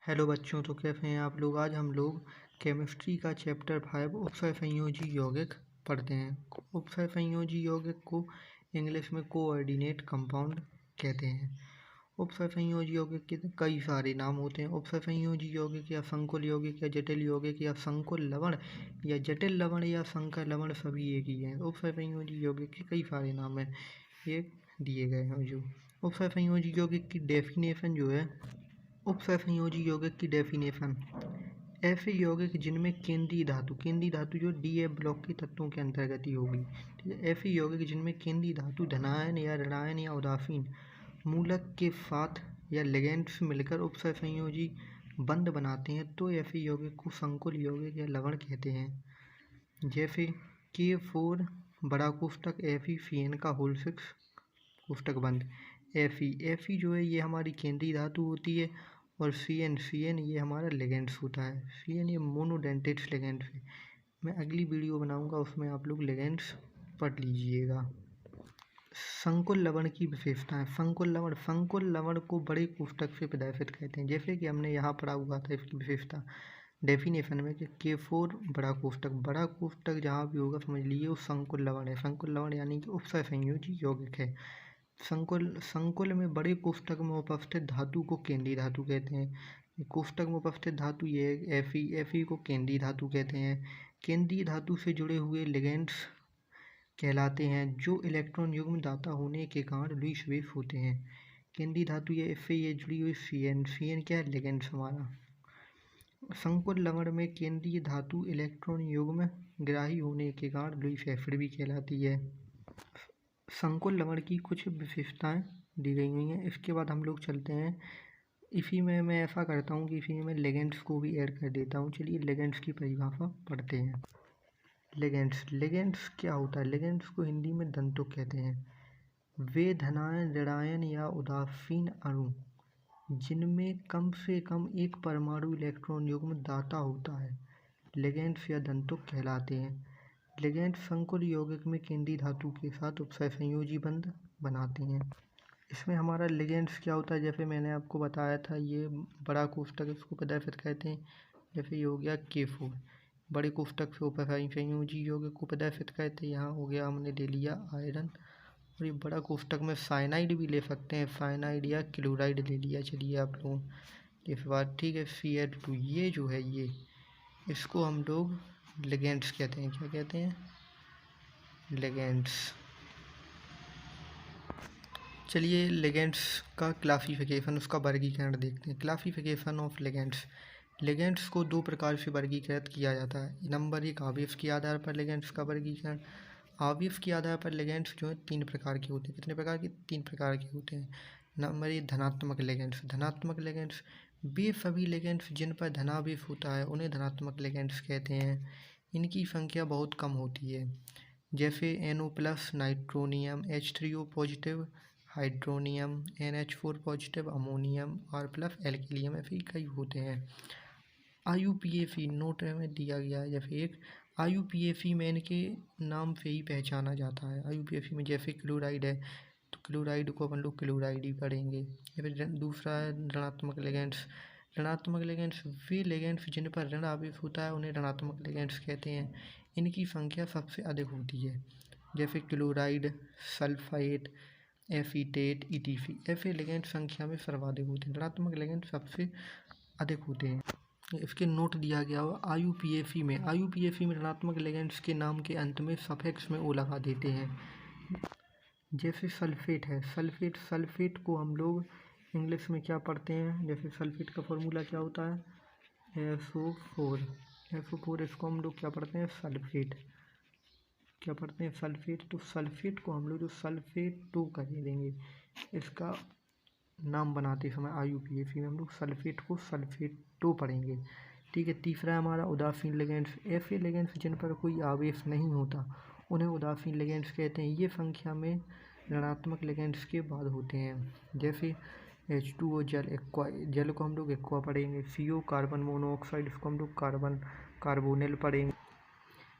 Hello बच्चों, तो कैसे हैं आप लोग। आज हम लोग केमिस्ट्री का चैप्टर 5 उपसहसंयोजी यौगिक पढ़ते हैं। उपसहसंयोजी यौगिक को इंग्लिश में कोऑर्डिनेट कंपाउंड कहते हैं। उपसहसंयोजी यौगिक के कई सारे नाम होते हैं। उपसहसंयोजी यौगिक या संकुल यौगिक या जटिल यौगिक या संकुल लवण या जटिल लवण या संकर लवण सभी एक ही हैं। उपसहसंयोजी यौगिक के कई सारे नाम हैं, ये दिए गए हैं। जो उपसहसंयोजी यौगिक की डेफिनेशन जो है, उपसहसंयोजी यौगिक की डेफिनेशन, ऐसे यौगिक जिनमें केंद्रीय धातु जो डी ब्लॉक के तत्वों के अंतर्गत ही होगी। ठीक है, ऐसे यौगिक जिनमें केंद्रीय धातु धनायन या ऋणायन या उदासीन मूलक के साथ या लिगेंड्स मिलकर उपसहसंयोजी बंध बनाते हैं, तो ऐसे यौगिक को संकुल यौगिक या लवण कहते हैं। जैसे K4 बड़ा कोष्टक FeCN का होल 6 कोष्टक बंद। Fe जो है ये हमारी केंद्रीय धातु होती है, और CN ये हमारा लिगेंड्स होता है। CN ये मोनोडेंटेट्स लिगेंड्स है। मैं अगली वीडियो बनाऊंगा, उसमें आप लोग लिगेंड्स पढ़ लीजिएगा। संकुल लवण की विशेषताएं। संकुल लवण को बड़े कोष्टक से प्रदर्शित कहते हैं। जैसे कि हमने यहाँ पढ़ा हुआ था इसकी विशेषता डेफिनेशन में कि K4 बड़ा कोष्टक जहाँ भी होगा समझ लीजिए वो संकुल लवण है। संकुल लवण यानी कि उपसहसंयोजी यौगिक है। संकुल में बड़े कोष्टक में उपस्थित धातु को केंद्रीय धातु कहते हैं। कोष्टक में उपस्थित धातु ये है Fe को केंद्रीय धातु कहते हैं। केंद्रीय धातु से जुड़े हुए लिगेंड्स कहलाते हैं, जो इलेक्ट्रॉन युग्म दाता होने के कारण लुईस वेव होते हैं। केंद्रीय धातु ये जुड़ी हुई CN क्या है, लिगेंड्स हमारा। संकुल लवण में केंद्रीय धातु इलेक्ट्रॉन युग्म ग्राही होने के कारण लुईस एसिड भी कहलाती है। संकुल लवण की कुछ विशेषताएं दी गई हुई हैं। इसके बाद हम लोग चलते हैं, इसी में मैं ऐसा करता हूँ कि इसी में लिगेंड्स को भी ऐड कर देता हूँ। चलिए लिगेंड्स की परिभाषा पढ़ते हैं। लिगेंड्स क्या होता है। लिगेंड्स को हिंदी में दंतुक कहते हैं। वे धनायन ऋणायन या उदासीन अणु जिनमें कम से कम एक परमाणु इलेक्ट्रॉन युग्म दाता होता है, लिगेंड्स या दंतुक कहलाते हैं। लिगेंड्स संकुल यौगिक में केंद्रीय धातु के साथ उपसहसंयोजी बंध बनाते हैं। इसमें हमारा लिगेंड्स क्या होता है, जैसे मैंने आपको बताया था, ये बड़ा कोष्टक इसको प्रदर्शित कहते हैं। जैसे ये हो गया K4 बड़े कोष्टक से उपसहसंयोजी यौगिक को प्रदर्शित कहते हैं। यहाँ हो गया, हमने ले लिया आयरन, और ये बड़ा कोष्टक में साइनाइड भी ले सकते हैं, साइनाइड या क्लोराइड ले लिया। चलिए आप लोग इस बार ठीक है। Cl2 ये जो है, ये इसको हम लोग लिगेंड्स कहते हैं। क्या कहते हैं, लिगेंड्स। चलिए लिगेंड्स का क्लासिफिकेशन, उसका वर्गीकरण देखते हैं। Classification of ligands. लिगेंड्स को दो प्रकार से वर्गीकृत किया जाता है। नंबर 1, आवेश के आधार पर लिगेंड्स का वर्गीकरण। आवेश के आधार पर लिगेंड्स जो है 3 प्रकार के होते हैं। कितने प्रकार के, 3 प्रकार के होते हैं। नंबर 1, धनात्मक लिगेंड्स वे सभी लिगेंड्स जिन पर धनावेश होता है उन्हें धनात्मक लिगेंड्स कहते हैं। इनकी संख्या बहुत कम होती है, जैसे NO+ nitronium, H3O positive hydronium, NH4 positive ammonium, R+ एल्किलियम, ऐसे कई होते हैं। IUPAC नोट में दिया गया है। जैसे एक IUPAC में इनके नाम से ही पहचाना जाता है। IUPAC में जैसे क्लोराइड है, तो क्लोराइड को अपन लोग क्लोराइड ही पढ़ेंगे। या फिर दूसरा है ऋणात्मक लिगेंड्स वे लिगेंड्स जिन पर ऋण आवेश होता है उन्हें ऋणात्मक लिगेंड्स कहते हैं। इनकी संख्या सबसे अधिक होती है, जैसे क्लोराइड, सल्फाइड, एसीटेट, ETC। ऐसे लिगेंड संख्या में सर्वाधिक होते हैं। ऋणात्मक लिगेंड सबसे अधिक होते हैं। इसके नोट दिया गया हुआ IUPAC में ऋणात्मक लिगेंड्स के नाम के अंत में सफिक्स में O लगा देते हैं। जैसे सल्फेट है, सल्फेट को हम लोग इंग्लिश में क्या पढ़ते हैं। जैसे सल्फेट का फॉर्मूला क्या होता है, SO4। इसको हम लोग क्या पढ़ते हैं, सल्फेट। तो सल्फेट को हम लोग जो सल्फेटो कर देंगे, इसका नाम बनाते समय IUPAC में हम लोग सल्फेट को सल्फेटो पढ़ेंगे। ठीक है। तीसरा हमारा उदासीन लिगेंड्स। ऐसे लिगेंड्स जिन पर कोई आवेश नहीं होता उन्हें उदासीन लिगेंड्स कहते हैं। ये संख्या में ऋणात्मक लिगेंड्स के बाद होते हैं। जैसे H2O जल को हम लोग एक्वा पढ़ेंगे। CO कार्बन मोनोऑक्साइड, इसको हम लोग कार्बोनिल पढ़ेंगे।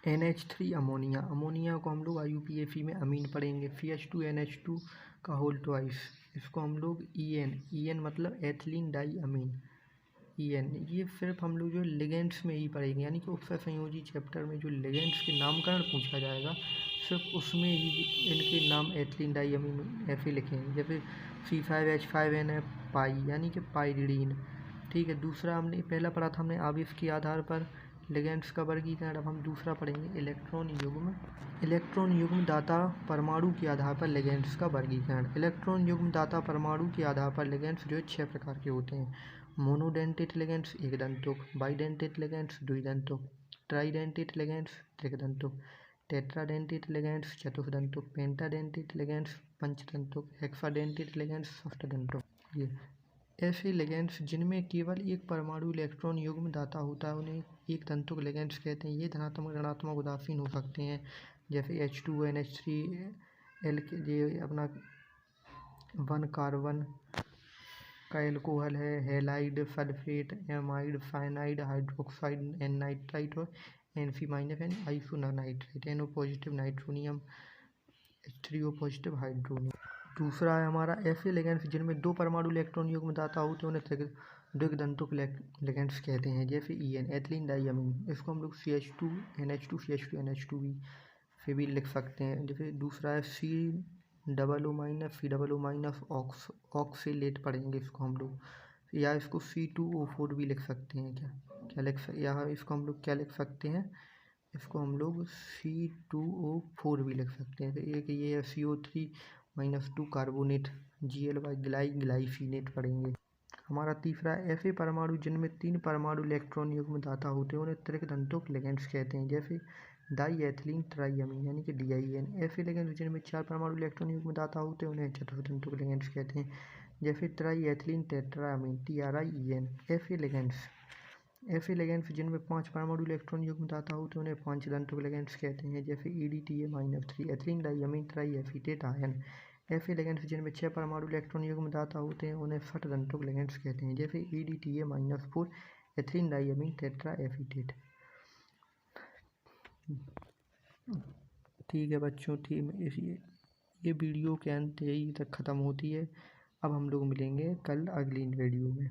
NH3 अमोनिया को हम लोग IUPAC में अमीन पढ़ेंगे। CH2NH2 का होल ट्वाइस, इसको हम लोग EN मतलब एथिलीन डाई अमीन। EN, ये सिर्फ हम लोग जो लिगेंड्स में ही पढ़ेंगे, यानी कि उपसर्ग संयोजी चैप्टर में जो लिगेंड्स के नामकरण पूछा जाएगा सिर्फ उसमें ही इनके नाम एथिलीन डाइअमीन ऐसे लिखेंगे। जैसे C5H5NF पाई, यानी कि पाइरिडीन। ठीक है, दूसरा हमने पहला पढ़ा था हमने आवेश के आधार पर लिगेंड्स का वर्गीकरण। अब हम दूसरा पढ़ेंगे इलेक्ट्रॉन युग्म। इलेक्ट्रॉन युग्म दाता परमाणु के आधार पर लिगेंड्स का वर्गीकरण। इलेक्ट्रॉन युग्म दाता परमाणु के आधार पर लिगेंड्स जो 6 प्रकार के होते हैं। मोनोडेंटेट लिगेंड्स एक दंतुक, बाइडेंटेट लिगेंड्स द्विदंतुक, ट्राइडेंटेट लिगेंड्स त्रिदंतुक, टेट्राडेंटेट लिगेंड्स चतुर्दंतुक, पेंटाडेंटेट लिगेंड्स पंचदंतुक, हेक्साडेंटेट लिगेंड्स षष्ठदंतुक। ये ऐसे लिगेंड्स जिनमें केवल एक परमाणु इलेक्ट्रॉन युग्म दाता होता है उन्हें एक तंतुक लिगेंड्स कहते हैं। ये धनात्मक ऋणात्मक उदासीन हो सकते हैं, जैसे H2NH3 ये अपना 1 कार्बन का एल्कोहल है, halide, sulphate, amide, cyanide, hydroxide, nitrite और NC-N isonitrite, NO positive nitronium, H3O positive hydronium. दूसरा है हमारा ऐसे लिगेंड्स जिनमें 2 परमाणु इलेक्ट्रॉन युग्म दाता होते हैं उन्हें द्विदंतुक लिगेंड्स कहते हैं। जैसे EN एथिलीन डाइअमीन, इसको हम लोग CH2 NH2 CH2 NH2 भी से भी लिख सकते हैं। जैसे दूसरा है COO- ऑक्सीलेट पढ़ेंगे इसको हम लोग, या इसको C2O4 भी लिख सकते हैं। क्या लिख सकते, या इसको हम लोग क्या लिख सकते हैं, इसको हम लोग C2O4 भी लिख सकते हैं। तो एक ये है CO3-2 कार्बोनेट, ग्लाइफिनेट पढ़ेंगे। हमारा तीसरा ऐसे परमाणु जिनमें 3 परमाणु इलेक्ट्रॉन युग्म दाता होते हैं उन्हें त्रिदंतुक लिगेंड्स कहते हैं। जैसे डाईएथिलीन ट्राइअमीन, यानी कि DIN। ऐसे लिगेंड्स जिनमें 4 परमाणु इलेक्ट्रॉन युग्म दाता होते हैं उन्हें चतुर्दंतुक लिगेंड्स कहते हैं। जैसे ट्राईएथिलीन टेट्राअमीन, TRIEN। ऐसे लिगेंड्स जिनमें 5 परमाणु इलेक्ट्रॉन युग्म दाता होते हैं उन्हें पांचदंतुक लिगेंड्स कहते हैं। जैसे EDTA-3 एथिलीन डाइअमीन ट्राईएसीटेट आयन। ऐसे लिगेंड्स जिनमें 6 परमाणु इलेक्ट्रॉन युग्म दाता होते हैं उन्हें षटदंतुक लिगेंड्स कहते हैं। जैसे EDTA-4 एथिलीन डाइअमीन टेट्राएसीटेट। ठीक है बच्चों, ठीक, ये वीडियो के अंत यही तक ख़त्म होती है। अब हम लोग मिलेंगे कल अगली वीडियो में।